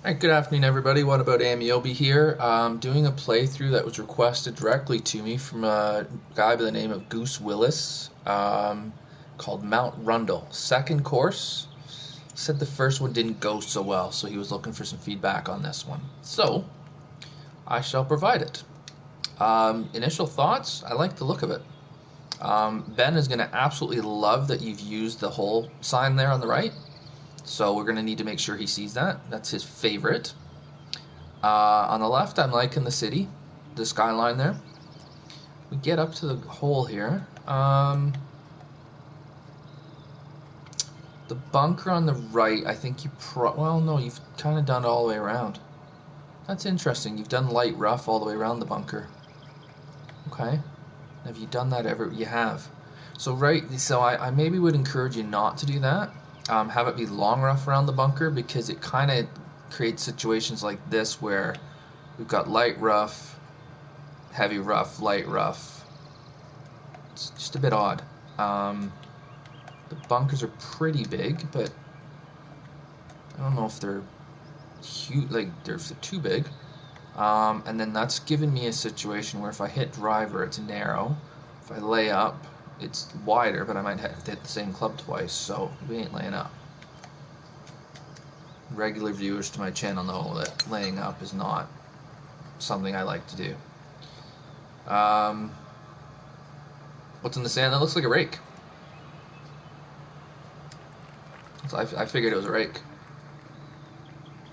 Alright, good afternoon everybody. What about Amiobi here? Doing a playthrough that was requested directly to me from a guy by the name of Goose Willis, called Mount Rundle. Second course. Said the first one didn't go so well, so he was looking for some feedback on this one. So, I shall provide it. Initial thoughts? I like the look of it. Ben is going to absolutely love that you've used the hole sign there on the right. So we're going to need to make sure he sees that. That's his favorite. On the left, I'm liking the city, the skyline there. We get up to the hole here. The bunker on the right, I think well, no, you've kind of done it all the way around. That's interesting. You've done light rough all the way around the bunker. Okay. Have you done that ever? You have. So I maybe would encourage you not to do that. Have it be long rough around the bunker because it kind of creates situations like this where we've got light rough, heavy rough, light rough. It's just a bit odd. The bunkers are pretty big, but I don't know if they're huge, like they're too big. And then that's given me a situation where if I hit driver, it's narrow. If I lay up, it's wider, but I might have to hit the same club twice, so we ain't laying up. Regular viewers to my channel know that laying up is not something I like to do. What's in the sand? That looks like a rake. So I figured it was a rake.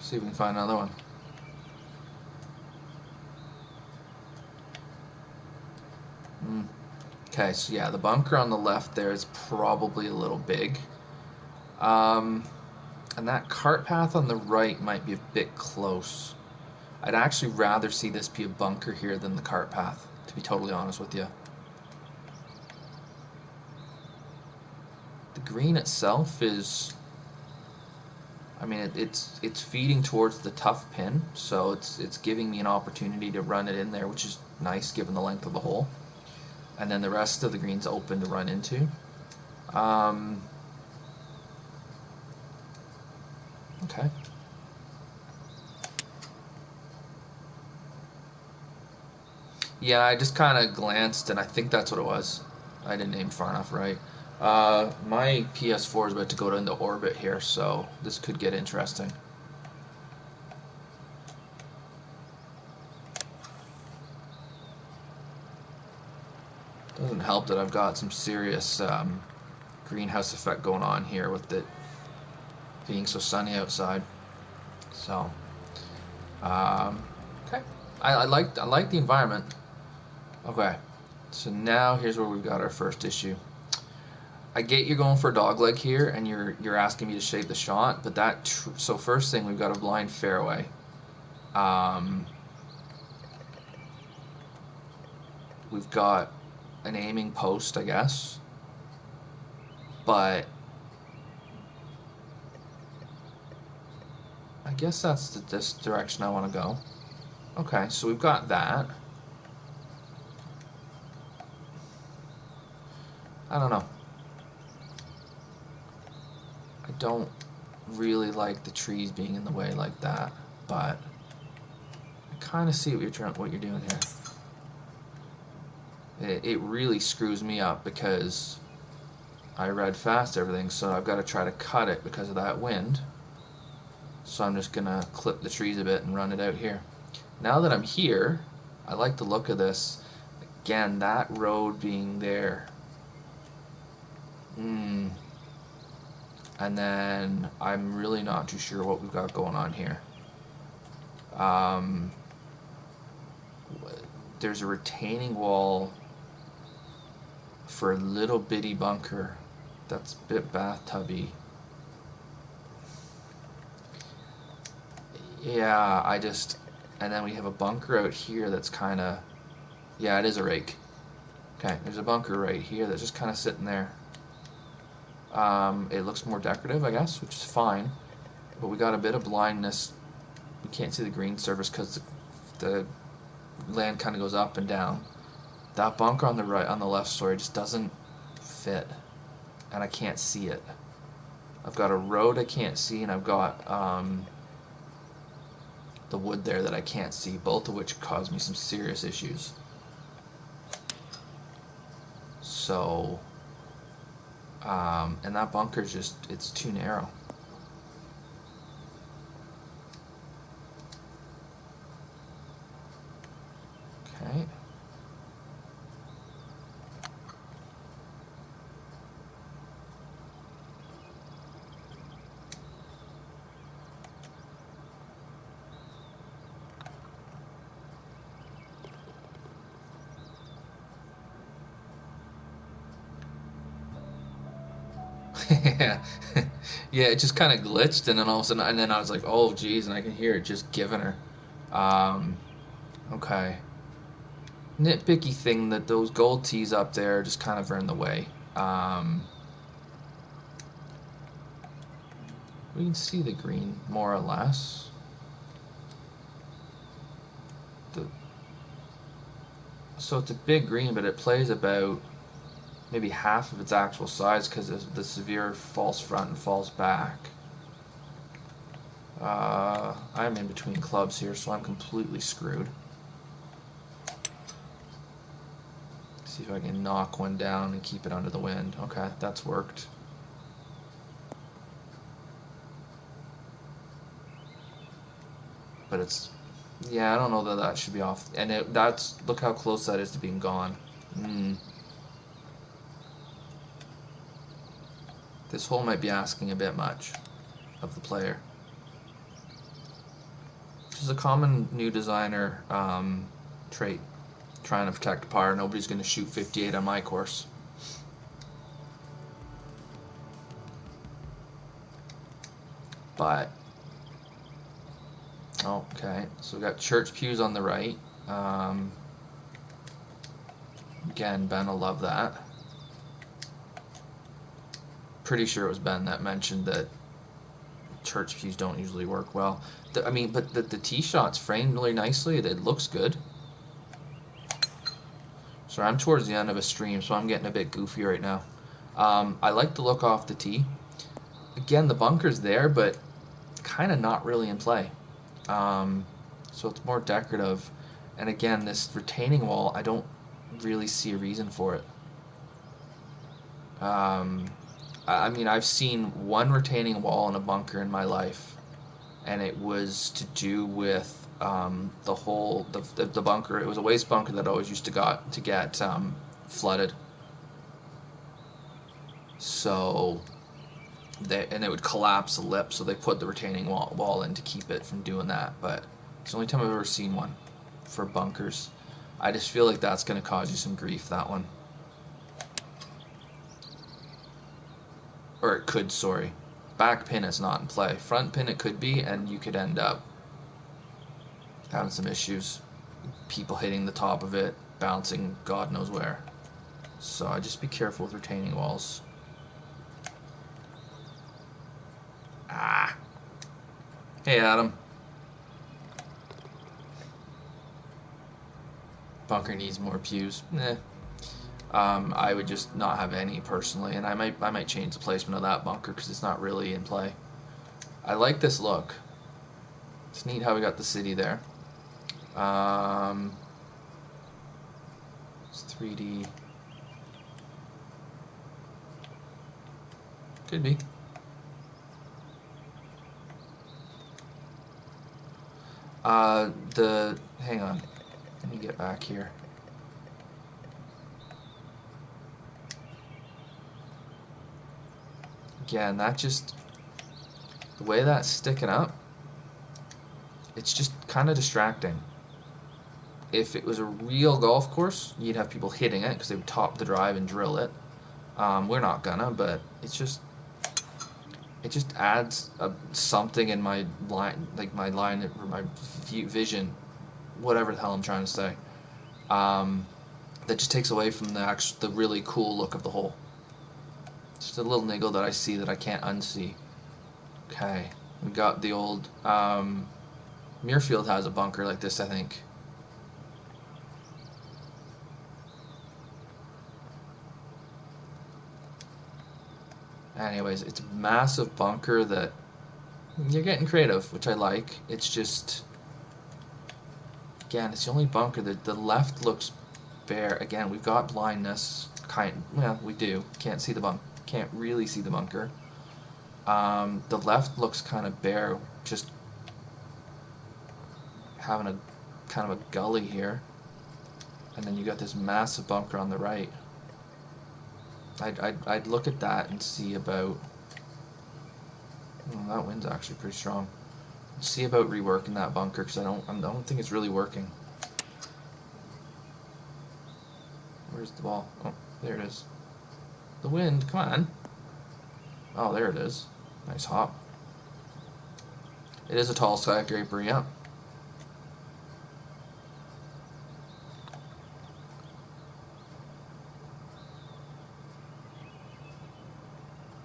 See if we can find another one. Okay, so yeah, the bunker on the left there is probably a little big. And that cart path on the right might be a bit close. I'd actually rather see this be a bunker here than the cart path, to be totally honest with you. The green itself is, I mean, it's feeding towards the tough pin, so it's giving me an opportunity to run it in there, which is nice given the length of the hole. And then the rest of the green's open to run into. Okay. Yeah, I just kind of glanced, and I think that's what it was. I didn't aim far enough, right? My PS4 is about to go into orbit here, so this could get interesting. Doesn't help that I've got some serious greenhouse effect going on here with it being so sunny outside. So, okay, I like the environment. Okay, so now here's where we've got our first issue. I get you're going for a dogleg here, and you're asking me to shape the shot, but so first thing we've got a blind fairway. We've got an aiming post, I guess, but I guess that's this direction I want to go. Okay, so we've got that. I don't know. I don't really like the trees being in the way like that, but I kind of see what you're doing here. It really screws me up because I read fast everything, so I've got to try to cut it because of that wind. So I'm just gonna clip the trees a bit and run it out here. Now that I'm here, I like the look of this. Again, that road being there. And then I'm really not too sure what we've got going on here. There's a retaining wall for a little bitty bunker that's a bit bathtubby. Yeah, and then we have a bunker out here that's kind of, yeah, it is a rake. Okay, there's a bunker right here that's just kind of sitting there. It looks more decorative, I guess, which is fine, but we got a bit of blindness. We can't see the green surface because the land kind of goes up and down. That bunker on the right, on the left, sorry, just doesn't fit, and I can't see it. I've got a road I can't see, and I've got the wood there that I can't see, both of which cause me some serious issues. So, and that bunker's just, it's too narrow. Okay. Yeah, yeah, it just kind of glitched, and then all of a sudden, and then I was like, "Oh, geez," and I can hear it just giving her. Um, okay, nitpicky thing that those gold tees up there just kind of are in the way. We can see the green more or less. The, so it's a big green, but it plays about maybe half of its actual size because of the severe false front and false back. I'm in between clubs here, so I'm completely screwed. See if I can knock one down and keep it under the wind. Okay, that's worked. But it's, yeah, I don't know that that should be off. And that's, look how close that is to being gone. This hole might be asking a bit much of the player. Which is a common new designer trait. Trying to protect par. Nobody's going to shoot 58 on my course. But, okay, so we got church pews on the right. Again, Ben will love that. Pretty sure it was Ben that mentioned that church pews don't usually work well. I mean, but the tee shot's framed really nicely. It looks good. So I'm towards the end of a stream, so I'm getting a bit goofy right now. I like the look off the tee. Again, the bunker's there, but kind of not really in play. So it's more decorative. And again, this retaining wall, I don't really see a reason for it. I mean, I've seen one retaining wall in a bunker in my life, and it was to do with the whole the bunker. It was a waste bunker that always used to get flooded. So and it would collapse the lip, so they put the retaining wall in to keep it from doing that. But it's the only time I've ever seen one for bunkers. I just feel like that's going to cause you some grief, that one. Or it could, sorry. Back pin is not in play. Front pin it could be, and you could end up having some issues. People hitting the top of it, bouncing God knows where. So I just be careful with retaining walls. Ah. Hey, Adam. Bunker needs more pews. I would just not have any personally, and I might change the placement of that bunker because it's not really in play. I like this look. It's neat how we got the city there. It's 3D. Could be. Hang on. Let me get back here. Again, that just, the way that's sticking up, it's just kind of distracting. If it was a real golf course, you'd have people hitting it because they would top the drive and drill it. We're not gonna, but it just adds something in my line, like my line or my vision, whatever the hell I'm trying to say. That just takes away from the really cool look of the hole. Just a little niggle that I see that I can't unsee. Okay, we got the old Muirfield has a bunker like this, I think. Anyways, it's a massive bunker that you're getting creative, which I like. It's just Again, it's the only bunker that the left looks bare. Again, we've got blindness. Well, we do. Can't see the bunk. Can't really see the bunker. The left looks kind of bare. Just having a kind of a gully here, and then you got this massive bunker on the right. I'd look at that and see about. Well, that wind's actually pretty strong. See about reworking that bunker because I don't think it's really working. Where's the ball? Oh, there it is. The wind, come on. Oh, there it is. Nice hop. It is a tall skyscraper, yeah.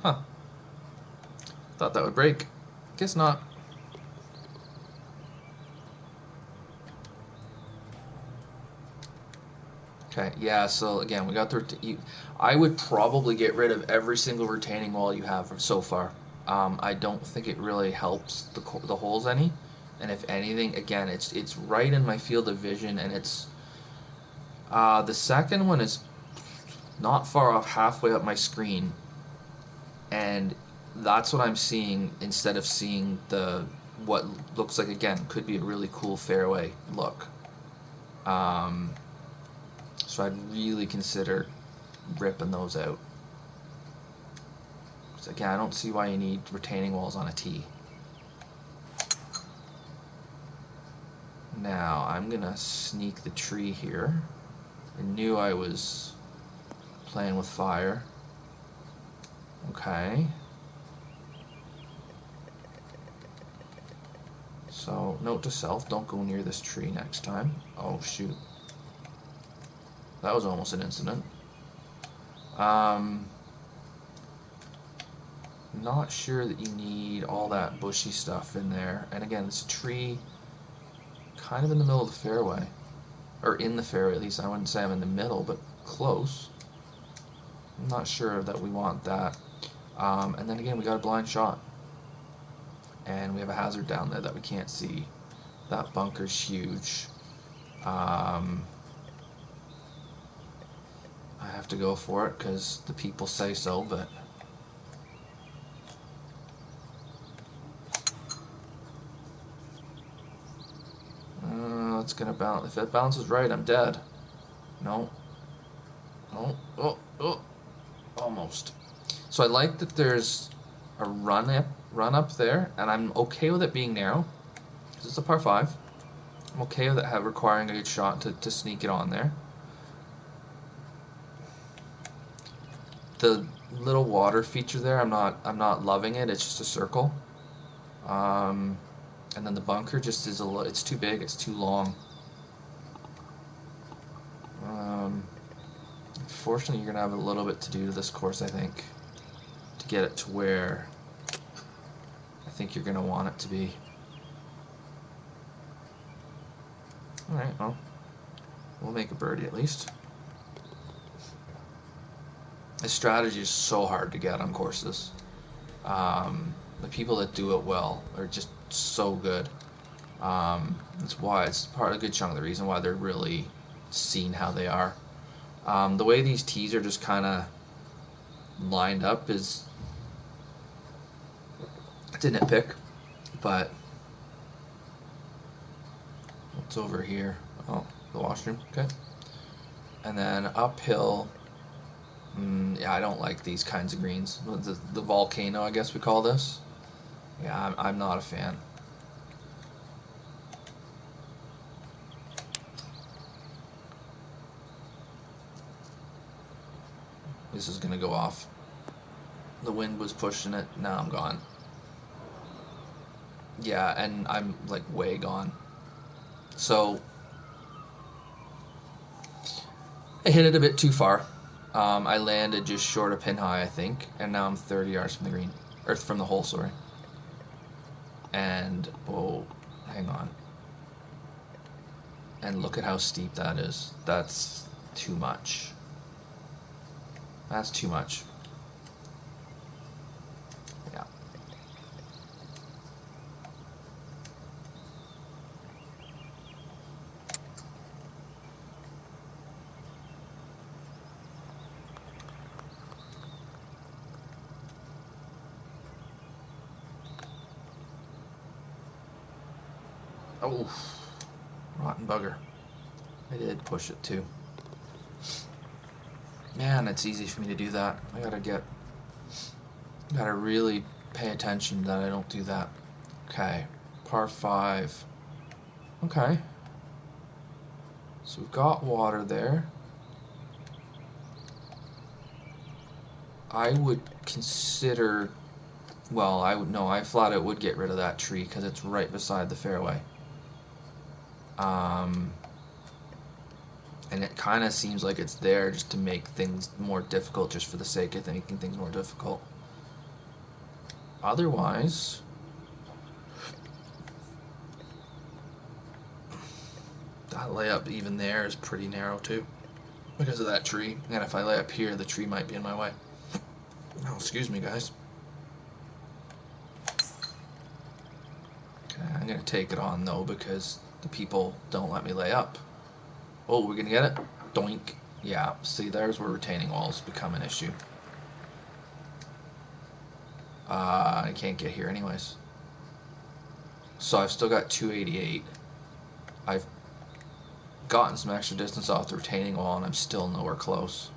Huh. Thought that would break. Guess not. Okay, yeah, so again, we got the... I would probably get rid of every single retaining wall you have so far. I don't think it really helps the holes any. And if anything, again, it's right in my field of vision, and it's... the second one is not far off, halfway up my screen. And that's what I'm seeing instead of seeing what looks like, again, could be a really cool fairway look. So I'd really consider ripping those out. So again, I don't see why you need retaining walls on a tee. Now I'm gonna sneak the tree here. I knew I was playing with fire. Okay. So note to self, don't go near this tree next time. Oh shoot. That was almost an incident. Not sure that you need all that bushy stuff in there. And again, it's a tree kind of in the middle of the fairway. Or in the fairway, at least. I wouldn't say I'm in the middle, but close. I'm not sure that we want that. And then again, we got a blind shot. And we have a hazard down there that we can't see. That bunker's huge. I have to go for it because the people say so, but it's gonna bounce. If it bounces right, I'm dead. No. Oh, oh, oh, almost. So I like that there's a run up there, and I'm okay with it being narrow because it's a par 5. I'm okay with it requiring a good shot to sneak it on there. The little water feature there, I'm not loving it. It's just a circle. And then the bunker just is it's too big. It's too long. Unfortunately, you're gonna have a little bit to do to this course, I think, to get it to where I think you're gonna want it to be. All right, well, we'll make a birdie at least. This strategy is so hard to get on courses. The people that do it well are just so good. That's why it's a good chunk of the reason why they're really seen how they are. The way these tees are just kind of lined up is it's a nitpick, but what's over here? Oh, the washroom. Okay, and then uphill. Yeah, I don't like these kinds of greens. The volcano, I guess we call this. Yeah, I'm not a fan. This is gonna go off. The wind was pushing it. Now I'm gone. Yeah, and I'm like way gone. So I hit it a bit too far. I landed just short of pin high, I think, and now I'm 30 yards from the green, or from the hole, sorry. And oh, hang on. And look at how steep that is. That's too much. That's too much. Yeah. Oh, rotten bugger. I did push it too. Man, it's easy for me to do that. I gotta really pay attention that I don't do that. Okay, par 5. Okay. So we've got water there. I would consider, well, I flat out would get rid of that tree because it's right beside the fairway. And it kind of seems like it's there just to make things more difficult, just for the sake of making things more difficult. Otherwise, that layup even there is pretty narrow too, because of that tree. And if I lay up here, the tree might be in my way. Oh, excuse me, guys. Okay, I'm going to take it on, though, because the people don't let me lay up. Oh, we're going to get it? Doink. Yeah, see, there's where retaining walls become an issue. I can't get here anyways. So I've still got 288. I've gotten some extra distance off the retaining wall, and I'm still nowhere close.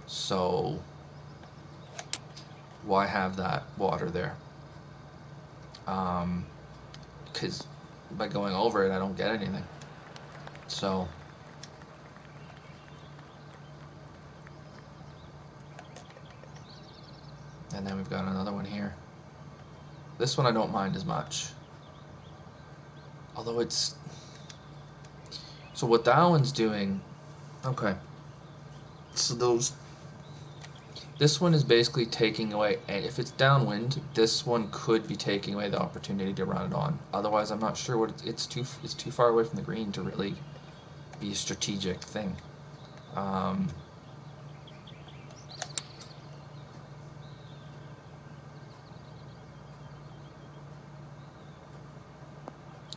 So why have that water there? Because by going over it, I don't get anything. So and then we've got another one here. This one I don't mind as much. Although it's... So what that one's doing... Okay. So those... This one is basically taking away... And if it's downwind, this one could be taking away the opportunity to run it on. Otherwise, I'm not sure what... It's too far away from the green to really be a strategic thing.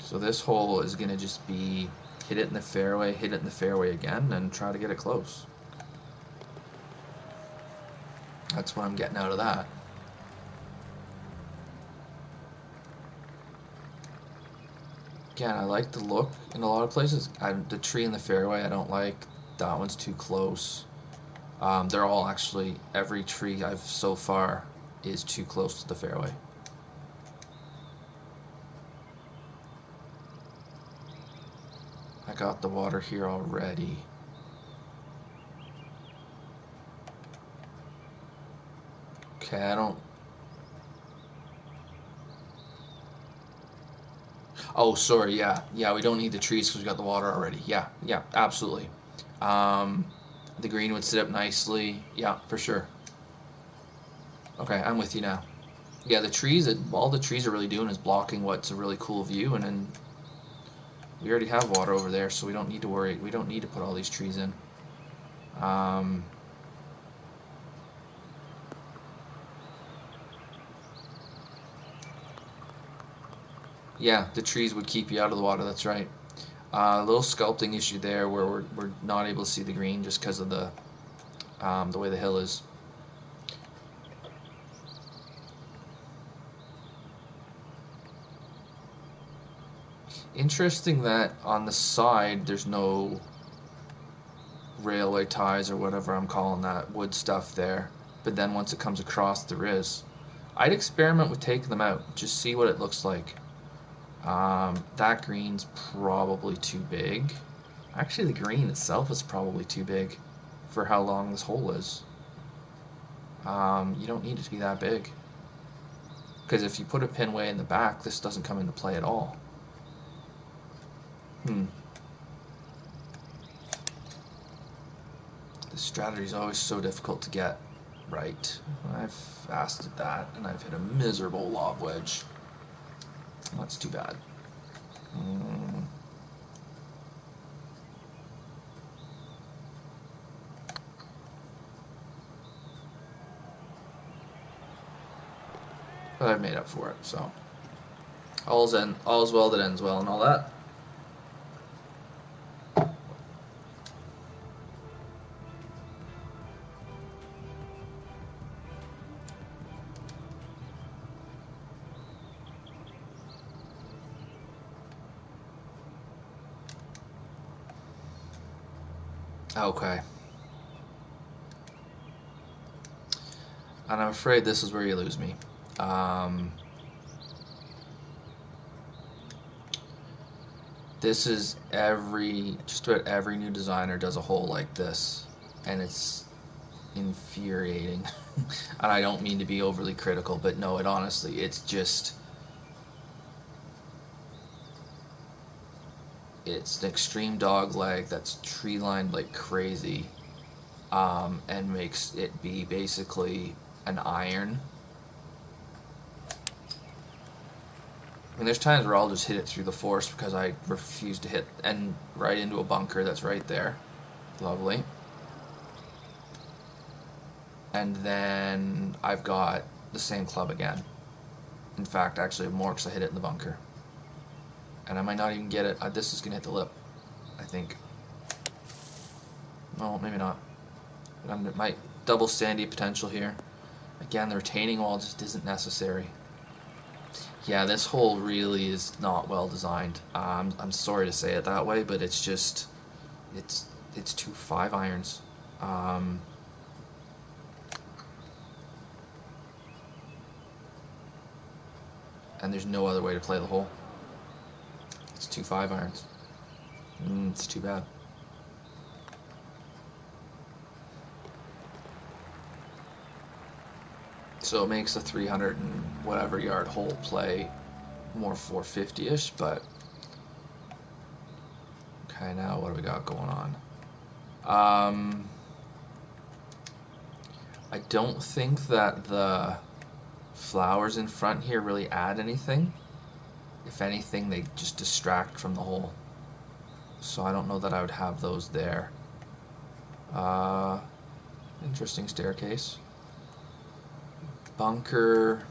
So this hole is going to just be hit it in the fairway again, and try to get it close. That's what I'm getting out of that. Again, I like the look in a lot of places. The tree in the fairway I don't like. That one's too close. They're all actually, every tree I've so far is too close to the fairway. I got the water here already. Okay, I don't... Oh, sorry, yeah. Yeah, we don't need the trees because we got the water already. Yeah, absolutely. The green would sit up nicely. Yeah, for sure. Okay, I'm with you now. Yeah, the trees, all the trees are really doing is blocking what's a really cool view, and then we already have water over there, so we don't need to worry. We don't need to put all these trees in. Yeah, the trees would keep you out of the water, that's right. A little sculpting issue there where we're not able to see the green just because of the way the hill is. Interesting that on the side there's no railway ties or whatever I'm calling that wood stuff there, but then once it comes across there is. I'd experiment with taking them out, just see what it looks like. That green's probably too big. Actually, the green itself is probably too big for how long this hole is. You don't need it to be that big, because if you put a pin way in the back, this doesn't come into play at all. The strategy is always so difficult to get right. I've asked at that, and I've hit a miserable lob wedge. That's too bad. But I've made up for it, so all's well that ends well, and all that. Okay. And I'm afraid this is where you lose me. This is just about every new designer does a hole like this, and it's infuriating. And I don't mean to be overly critical, but no, it honestly, it's an extreme dog leg that's tree lined like crazy, and makes it be basically an iron. I mean, there's times where I'll just hit it through the force because I refuse to hit and right into a bunker that's right there. Lovely. And then I've got the same club again. In fact, actually more because I hit it in the bunker. And I might not even get it. This is going to hit the lip, I think. No, maybe not. I might double sandy potential here. Again, the retaining wall just isn't necessary. Yeah, this hole really is not well designed. I'm sorry to say it that way, but it's just it's 2 5-irons. Um, and there's no other way to play the hole. It's 2 5-irons. It's too bad. So it makes a 300 and whatever yard hole play more 450-ish, but okay, now what do we got going on? I don't think that the flowers in front here really add anything. If anything, they just distract from the hole. So I don't know that I would have those there. Uh, Interesting staircase. Bunker.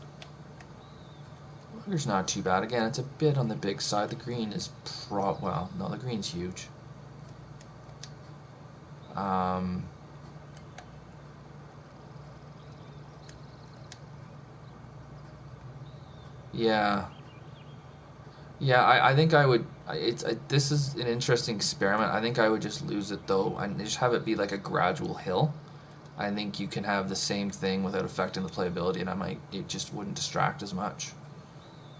Bunker's not too bad. Again, it's a bit on the big side. The green is well, no, the green's huge. Um, yeah. Yeah, I think I would. This is an interesting experiment. I think I would just lose it though, and just have it be like a gradual hill. I think you can have the same thing without affecting the playability, and it just wouldn't distract as much.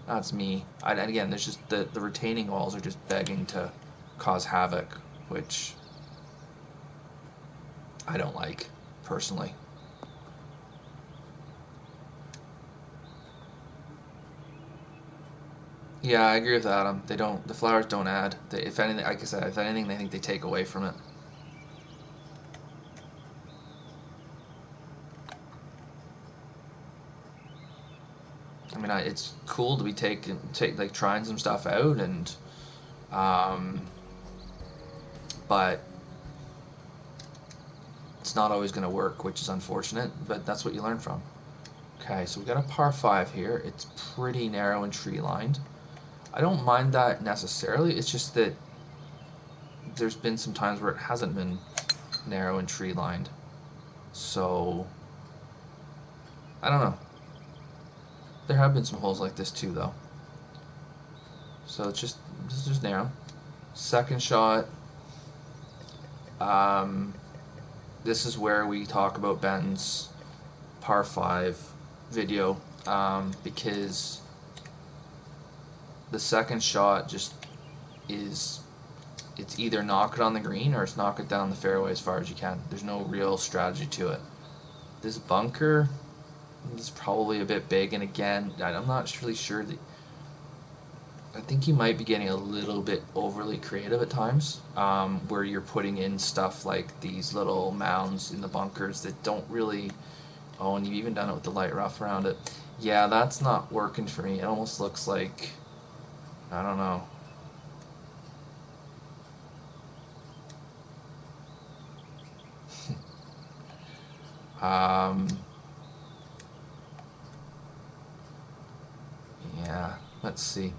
That's me. And again, there's just the retaining walls are just begging to cause havoc, which I don't like personally. Yeah, I agree with Adam. They don't. The flowers don't add. If anything, like I said, if anything, they think they take away from it. I mean, it's cool to be like trying some stuff out, and um, but it's not always going to work, which is unfortunate. But that's what you learn from. Okay, so we got a par 5 here. It's pretty narrow and tree lined. I don't mind that necessarily. It's just that there's been some times where it hasn't been narrow and tree lined. So I don't know. There have been some holes like this too, though. So this is just narrow. Second shot. Um, this is where we talk about Ben's par 5 video, because the second shot just is it's either knock it on the green or it's knock it down the fairway as far as you can. There's no real strategy to it. This bunker is probably a bit big, and again, I'm not really sure that. I think you might be getting a little bit overly creative at times, where you're putting in stuff like these little mounds in the bunkers that don't really. Oh, and you've even done it with the light rough around it. Yeah, that's not working for me. It almost looks like, I don't know. Um, yeah, let's see.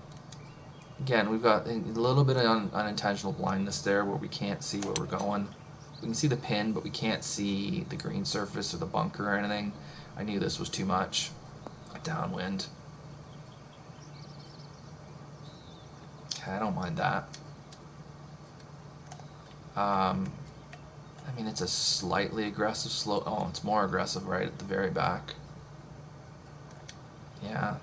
Again, we've got a little bit of unintentional blindness there where we can't see where we're going. We can see the pin, but we can't see the green surface or the bunker or anything. I knew this was too much. Downwind. Okay, I don't mind that. Um, I mean, it's a slightly aggressive slope. Oh, it's more aggressive right at the very back. Yeah.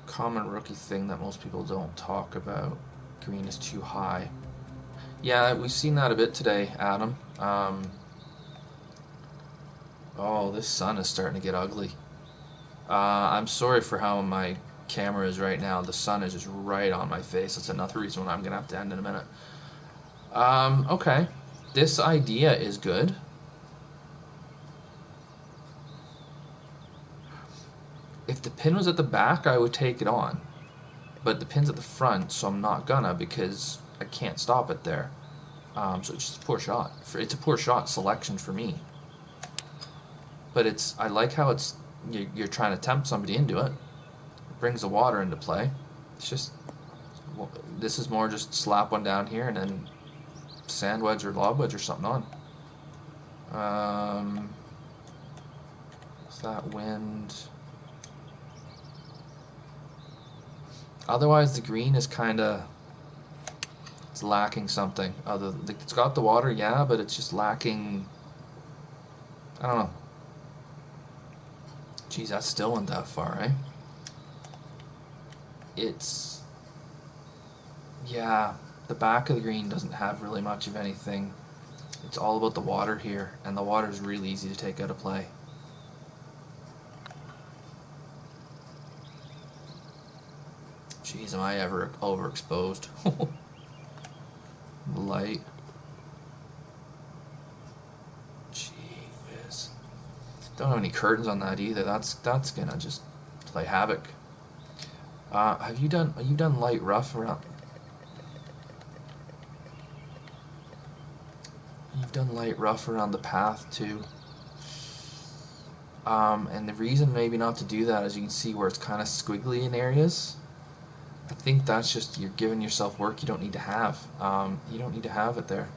Common rookie thing that most people don't talk about. Green is too high. Yeah, we've seen that a bit today, Adam. Oh, this sun is starting to get ugly. I'm sorry for how my camera is right now. The sun is just right on my face. That's another reason why I'm going to have to end in a minute. Okay. This idea is good. If the pin was at the back, I would take it on. But the pin's at the front, so I'm not gonna because I can't stop it there. So it's just a poor shot. It's a poor shot selection for me. But I like how you're trying to tempt somebody into it. It brings the water into play. It's just, this is more just slap one down here and then sand wedge or lob wedge or something on. Is that wind? Otherwise, the green is kind of, it's lacking something. It's got the water, yeah, but it's just lacking. I don't know. Geez, that still went that far, eh? Yeah, the back of the green doesn't have really much of anything. It's all about the water here, and the water is really easy to take out of play. Jeez, am I ever overexposed? Light. Jeez. Don't have any curtains on that either. That's gonna just play havoc. Have you done light rough around? You've done light rough around the path too. And the reason maybe not to do that is you can see where it's kind of squiggly in areas. I think that's just you're giving yourself work you don't need to have. You don't need to have it there.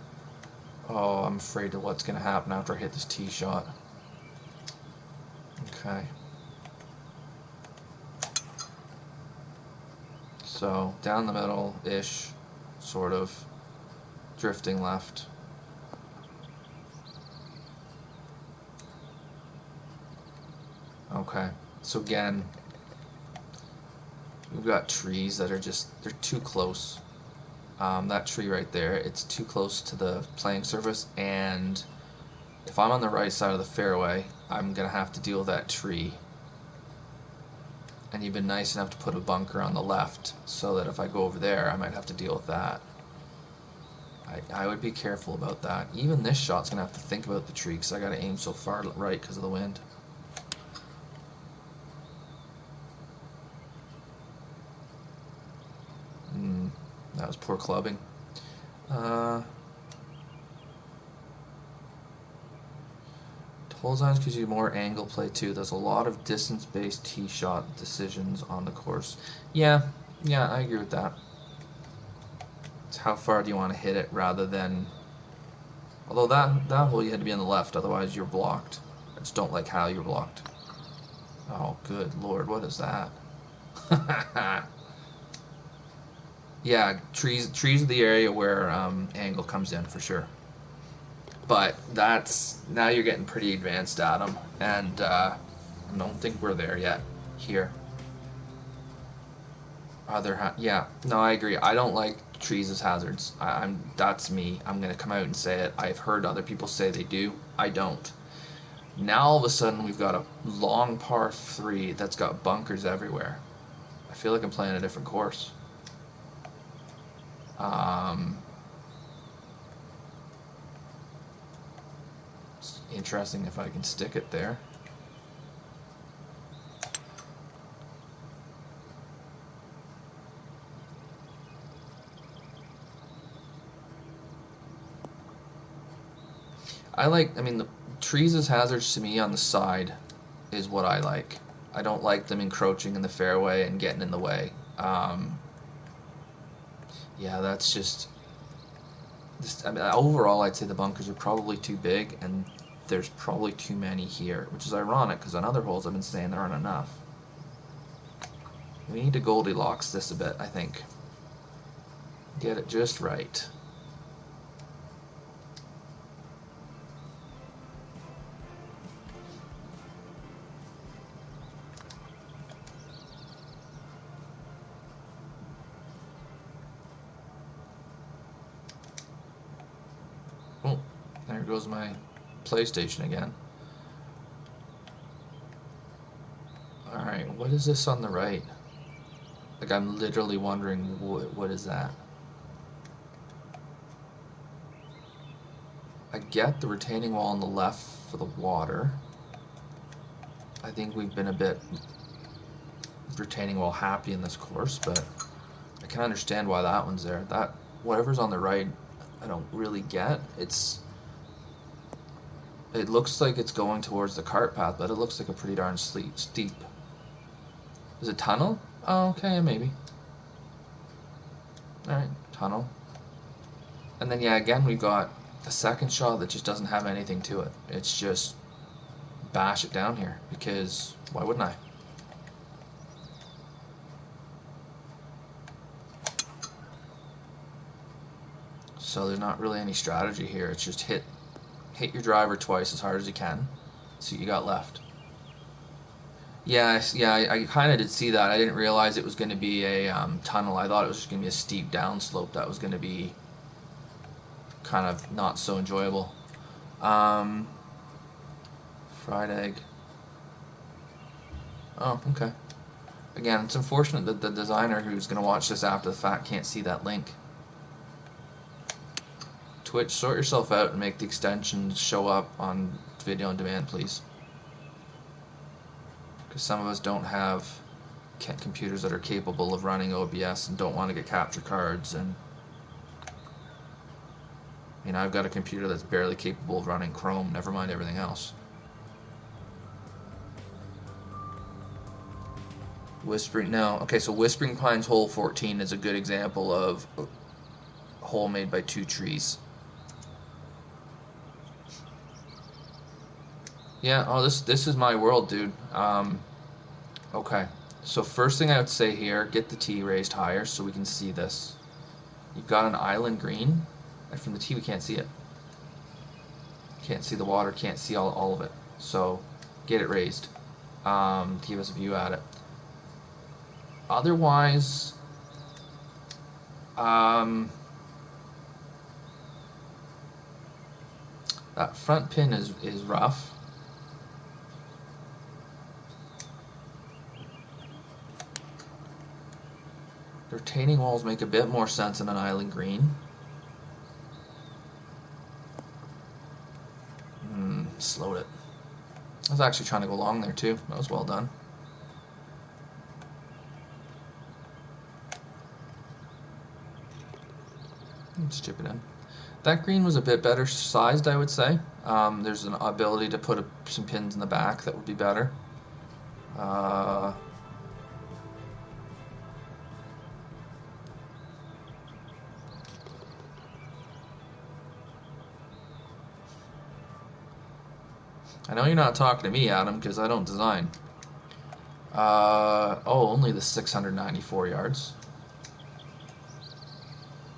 Oh, I'm afraid of what's going to happen after I hit this tee shot. Okay. So, down the middle-ish, sort of, drifting left. Okay, so again, we've got trees that are they're too close. That tree right there, it's too close to the playing surface, and if I'm on the right side of the fairway, I'm going to have to deal with that tree. And you've been nice enough to put a bunker on the left, so that if I go over there, I might have to deal with that. I would be careful about that. Even this shot's going to have to think about the tree, because I got to aim so far right because of the wind. That was poor clubbing. Hole designs gives you more angle play too. There's a lot of distance-based tee shot decisions on the course. Yeah, I agree with that. It's how far do you want to hit it rather than... Although that hole you had to be on the left, otherwise you're blocked. I just don't like how you're blocked. Oh, good lord, what is that? Yeah, trees are the area where angle comes in for sure. But now you're getting pretty advanced, Adam, and I don't think we're there yet here. Yeah, no, I agree. I don't like trees as hazards. That's me. I'm gonna come out and say it. I've heard other people say they do. I don't. Now all of a sudden we've got a long par 3 that's got bunkers everywhere. I feel like I'm playing a different course. It's interesting if I can stick it there. I mean, the trees as hazards to me on the side is what I like. I don't like them encroaching in the fairway and getting in the way. Yeah, that's just I mean, overall, I'd say the bunkers are probably too big, and there's probably too many here, which is ironic because on other holes I've been saying there aren't enough. We need to Goldilocks this a bit, I think. Get it just right. Oh, there goes my PlayStation again. Alright, what is this on the right? Like, I'm literally wondering, what is that? I get the retaining wall on the left for the water. I think we've been a bit retaining wall happy in this course, but I can understand why that one's there. That whatever's on the right, I don't really get. It looks like it's going towards the cart path, but it looks like a pretty darn steep. Is it tunnel? Oh, okay, maybe. Alright, tunnel. And then, yeah, again, we've got a second shot that just doesn't have anything to it. It's just bash it down here, because why wouldn't I? So there's not really any strategy here. It's just hit your driver twice as hard as you can. See what you got left. Yeah, I kind of did see that. I didn't realize it was going to be a tunnel. I thought it was just going to be a steep downslope that was going to be kind of not so enjoyable. Fried egg. Oh, okay. Again, it's unfortunate that the designer who's going to watch this after the fact can't see that link. Twitch, sort yourself out and make the extensions show up on video on demand, please. Because some of us don't have computers that are capable of running OBS and don't want to get capture cards, and you know, I've got a computer that's barely capable of running Chrome, never mind everything else. Whispering, no. Okay, so Whispering Pines hole 14 is a good example of a hole made by two trees. Yeah, oh, this is my world, dude. Okay, so first thing I would say here, get the tee raised higher so we can see this. You've got an island green, and from the tee we can't see it. Can't see the water, can't see all of it. So get it raised to give us a view at it. Otherwise, that front pin is rough. The retaining walls make a bit more sense in an island green. Slowed it. I was actually trying to go long there too. That was well done. Let's chip it in. That green was a bit better sized, I would say. There's an ability to put some pins in the back that would be better. I know you're not talking to me, Adam, because I don't design. Oh, only the 694 yards.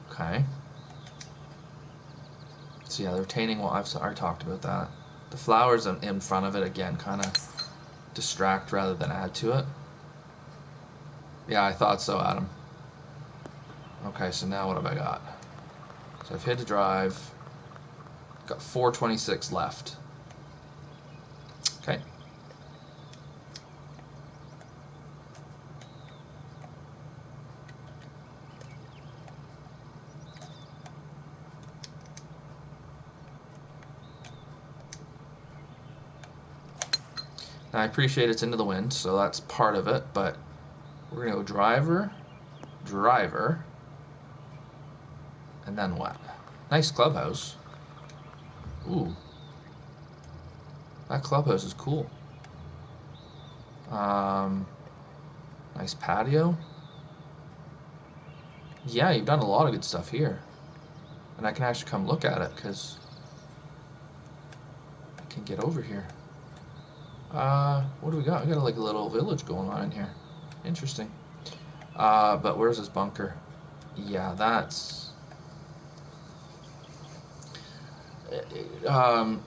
Okay. So yeah, the retaining wall, I've already talked about that. The flowers in front of it, again, kind of distract rather than add to it. Yeah, I thought so, Adam. Okay, so now what have I got? So I've hit a drive. Got 426 left. Okay. Now I appreciate it's into the wind, so that's part of it, but we're going to go driver, driver, and then what? Nice clubhouse. Ooh. That clubhouse is cool. Nice patio. Yeah, you've done a lot of good stuff here. And I can actually come look at it, because I can get over here. What do we got? We got like a little village going on in here. Interesting. But where's this bunker? Yeah, that's...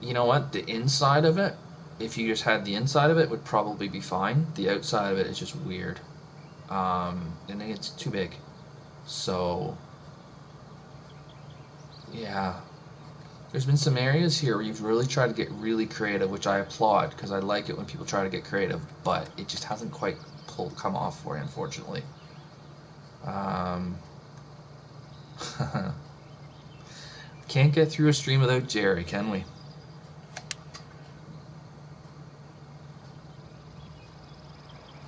you know what? The inside of it, if you just had the inside of it, would probably be fine. The outside of it is just weird. And it's too big. So, yeah. There's been some areas here where you've really tried to get really creative, which I applaud, because I like it when people try to get creative, but it just hasn't quite come off for you, unfortunately. Um, can't get through a stream without Jerry, can we?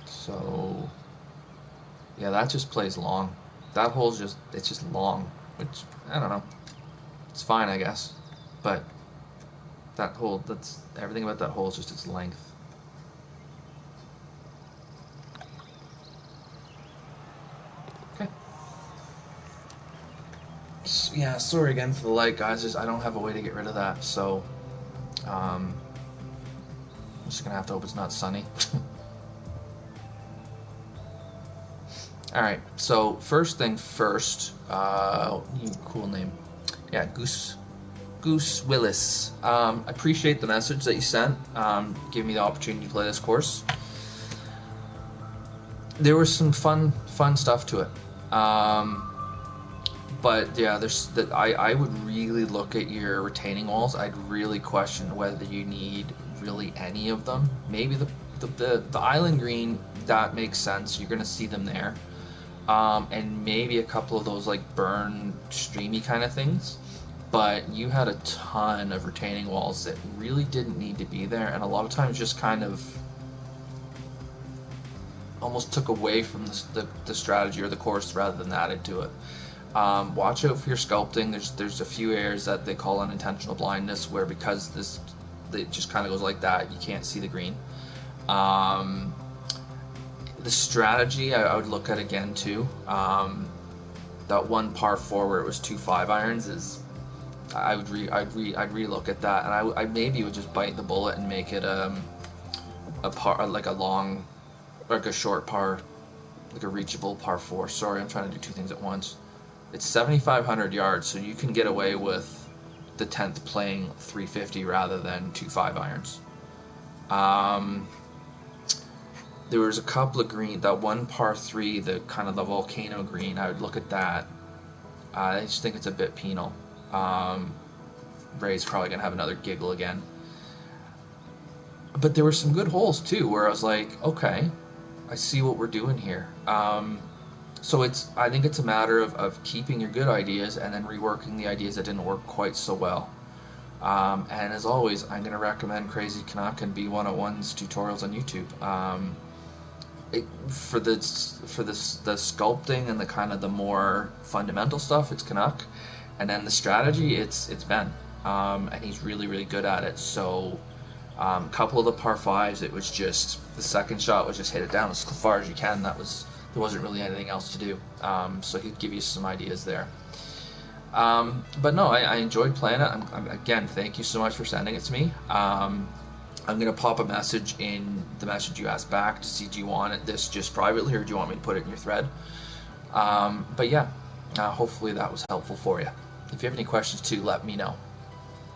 So, yeah, that just plays long. That hole's just, it's just long, which, I don't know. It's fine, I guess. But that hole, that's, everything about that hole is just its length. Okay. Yeah, sorry again for the light, guys. Just, I don't have a way to get rid of that, so I'm just gonna have to hope it's not sunny. All right. So first thing first, cool name. Yeah, Goose Willis. I appreciate the message that you sent. Giving me the opportunity to play this course. There was some fun stuff to it. But yeah, I would really look at your retaining walls. I'd really question whether you need really any of them. Maybe the island green, that makes sense. You're gonna see them there. And maybe a couple of those like burn streamy kind of things. But you had a ton of retaining walls that really didn't need to be there, and a lot of times just kind of almost took away from the strategy or the course rather than added to it. Watch out for your sculpting. There's a few areas that they call unintentional blindness, where because it just kind of goes like that, you can't see the green. The strategy I would look at again too. That one par 4 where it was 2 5-irons is, I'd re-look at that, and I maybe would just bite the bullet and make it a par, like a long, like a short par, like a reachable par 4. Sorry, I'm trying to do two things at once. It's 7,500 yards, so you can get away with the 10th playing 350 rather than 2 5-irons. There was a couple of green, that one par 3, the kind of the volcano green, I would look at that. I just think it's a bit penal. Ray's probably going to have another giggle again. But there were some good holes too, where I was like, okay, I see what we're doing here. So I think it's a matter of keeping your good ideas and then reworking the ideas that didn't work quite so well. And as always, I'm going to recommend Crazy Canuck and B101's tutorials on YouTube. For the sculpting and the kind of the more fundamental stuff, it's Canuck, and then the strategy, it's Ben, and he's really good at it. So a couple of the par 5s, it was just the second shot was just hit it down as far as you can. There wasn't really anything else to do. So he'd give you some ideas there. But no, I enjoyed playing it. Again, thank you so much for sending it to me. I'm going to pop a message in the message you asked back to see, do you want this just privately, or do you want me to put it in your thread? But yeah, hopefully that was helpful for you. If you have any questions too, let me know.